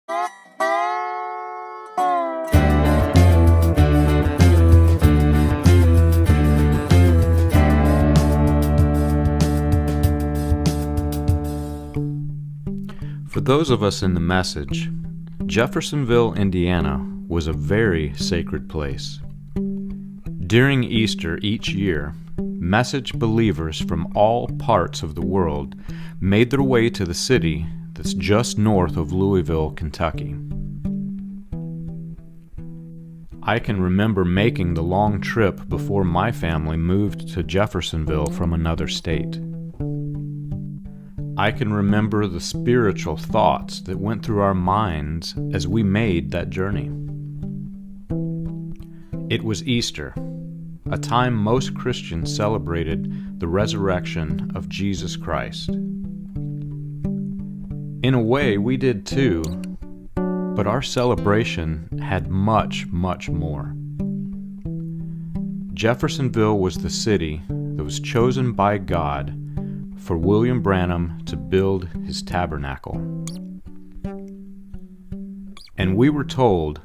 For those of us in the Message, Jeffersonville, Indiana was a very sacred place. During Easter each year, Message believers from all parts of the world made their way to the city that's just north of Louisville, Kentucky. I can remember making the long trip before my family moved to Jeffersonville from another state. I can remember the spiritual thoughts that went through our minds as we made that journey. It was Easter, a time most Christians celebrated the resurrection of Jesus Christ. In a way, we did too, but our celebration had much, much more. Jeffersonville was the city that was chosen by God for William Branham to build his tabernacle. And we were told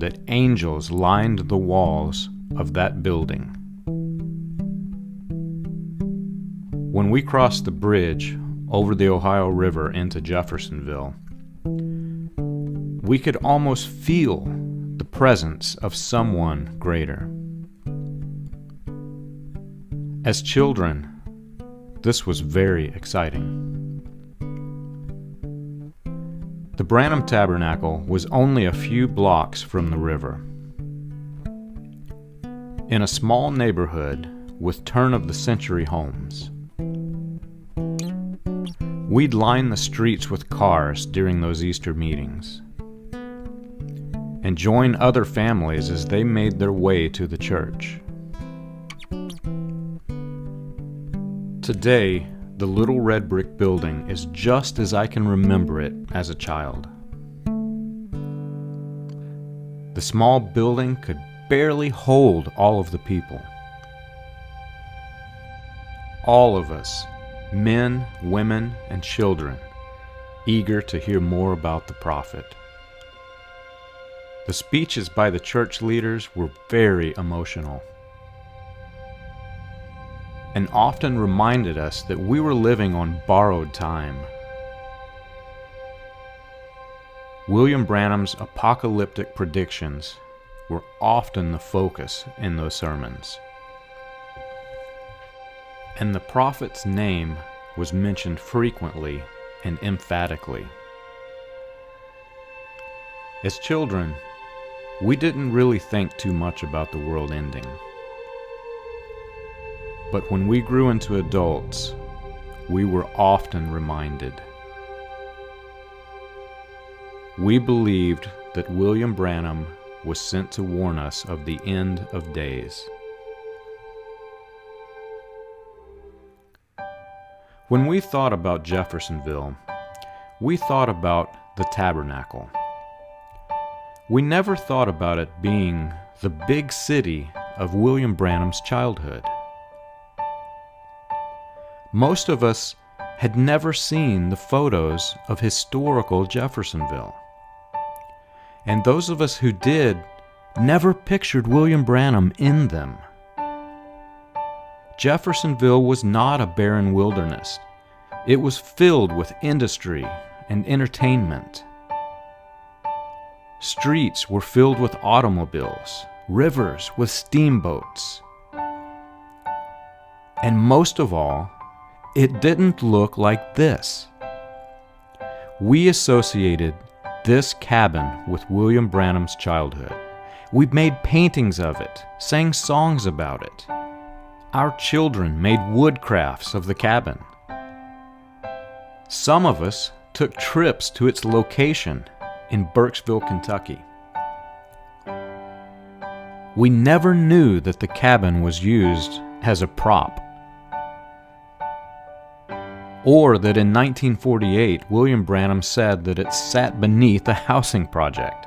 that angels lined the walls of that building. When we crossed the bridge over the Ohio River into Jeffersonville, we could almost feel the presence of someone greater. As children, this was very exciting. The Branham Tabernacle was only a few blocks from the river. In a small neighborhood with turn-of-the-century homes. We'd line the streets with cars during those Easter meetings and join other families as they made their way to the church. Today, the little red brick building is just as I can remember it as a child. The small building could barely hold all of the people. All of us, men, women, and children, eager to hear more about the prophet. The speeches by the church leaders were very emotional, and often reminded us that we were living on borrowed time. William Branham's apocalyptic predictions were often the focus in those sermons. And the prophet's name was mentioned frequently and emphatically. As children, we didn't really think too much about the world ending. But when we grew into adults, we were often reminded. We believed that William Branham was sent to warn us of the end of days. When we thought about Jeffersonville, we thought about the tabernacle. We never thought about it being the big city of William Branham's childhood. Most of us had never seen the photos of historical Jeffersonville. And those of us who did never pictured William Branham in them. Jeffersonville was not a barren wilderness. It was filled with industry and entertainment. Streets were filled with automobiles, rivers with steamboats. And most of all, it didn't look like this. We associated this cabin with William Branham's childhood. We made paintings of it, sang songs about it. Our children made woodcrafts of the cabin. Some of us took trips to its location in Burkesville, Kentucky. We never knew that the cabin was used as a prop, or that in 1948 William Branham said that it sat beneath a housing project.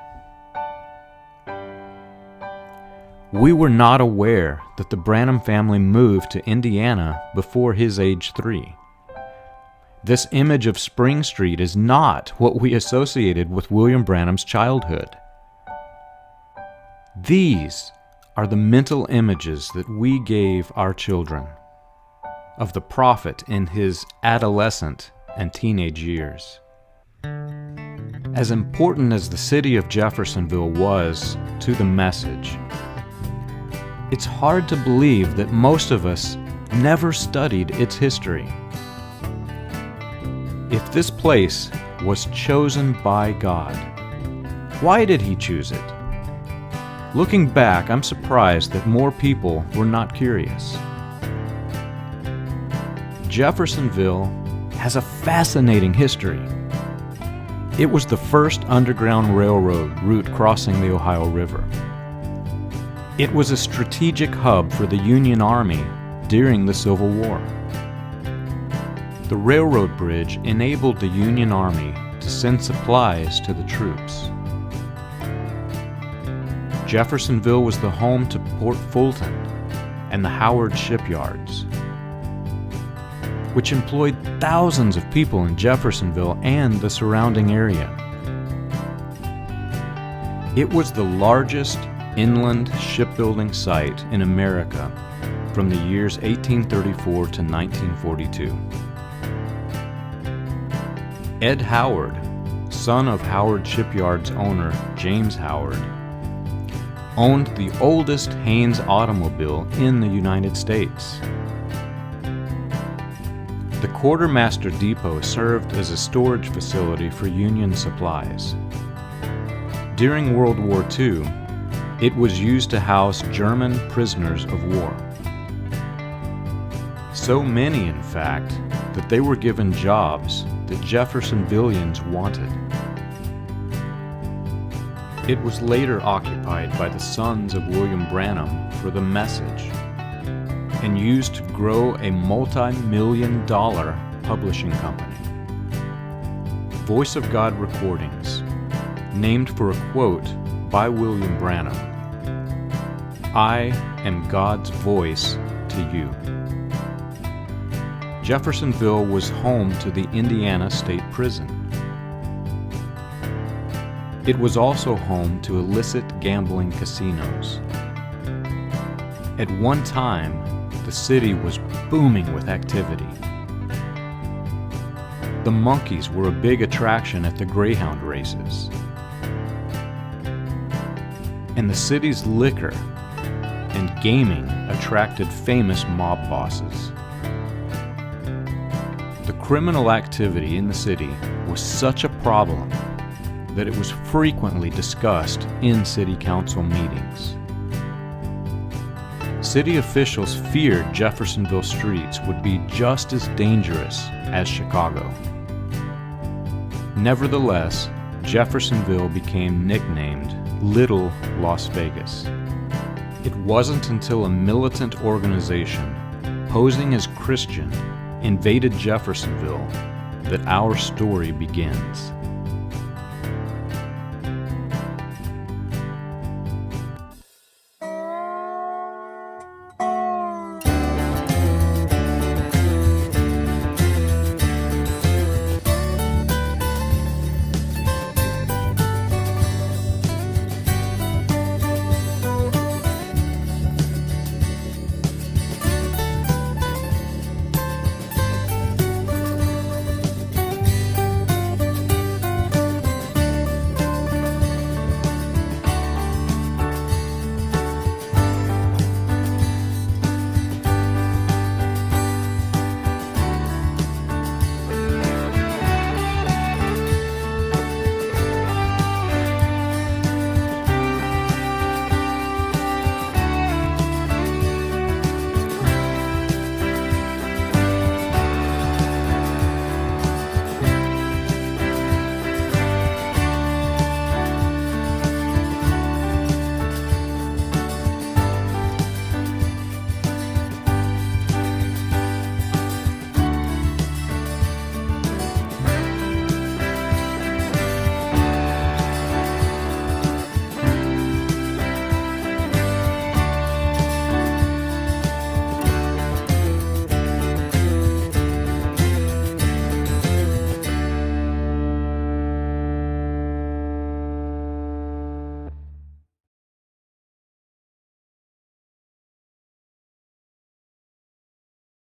We were not aware that the Branham family moved to Indiana before his age 3. This image of Spring Street is not what we associated with William Branham's childhood. These are the mental images that we gave our children of the prophet in his adolescent and teenage years. As important as the city of Jeffersonville was to the message, it's hard to believe that most of us never studied its history. If this place was chosen by God, why did He choose it? Looking back, I'm surprised that more people were not curious. Jeffersonville has a fascinating history. It was the first underground railroad route crossing the Ohio River. It was a strategic hub for the Union Army during the Civil War. The railroad bridge enabled the Union Army to send supplies to the troops. Jeffersonville was the home to Port Fulton and the Howard shipyards, which employed thousands of people in Jeffersonville and the surrounding area. It was the largest inland shipbuilding site in America from the years 1834 to 1942. Ed Howard, son of Howard Shipyard's owner James Howard, owned the oldest Haynes automobile in the United States. The Quartermaster Depot served as a storage facility for Union supplies. During World War II, it was used to house German prisoners of war. So many, in fact, that they were given jobs that Jeffersonvillians wanted. It was later occupied by the sons of William Branham for the Message and used to grow a multi-million-dollar publishing company. Voice of God Recordings, named for a quote by William Branham, "I am God's voice to you." Jeffersonville was home to the Indiana State Prison. It was also home to illicit gambling casinos. At one time, the city was booming with activity. The monkeys were a big attraction at the greyhound races. And the city's liquor and gaming attracted famous mob bosses. The criminal activity in the city was such a problem that it was frequently discussed in city council meetings. City officials feared Jeffersonville streets would be just as dangerous as Chicago. Nevertheless, Jeffersonville became nicknamed Little Las Vegas. It wasn't until a militant organization posing as Christian invaded Jeffersonville that our story begins.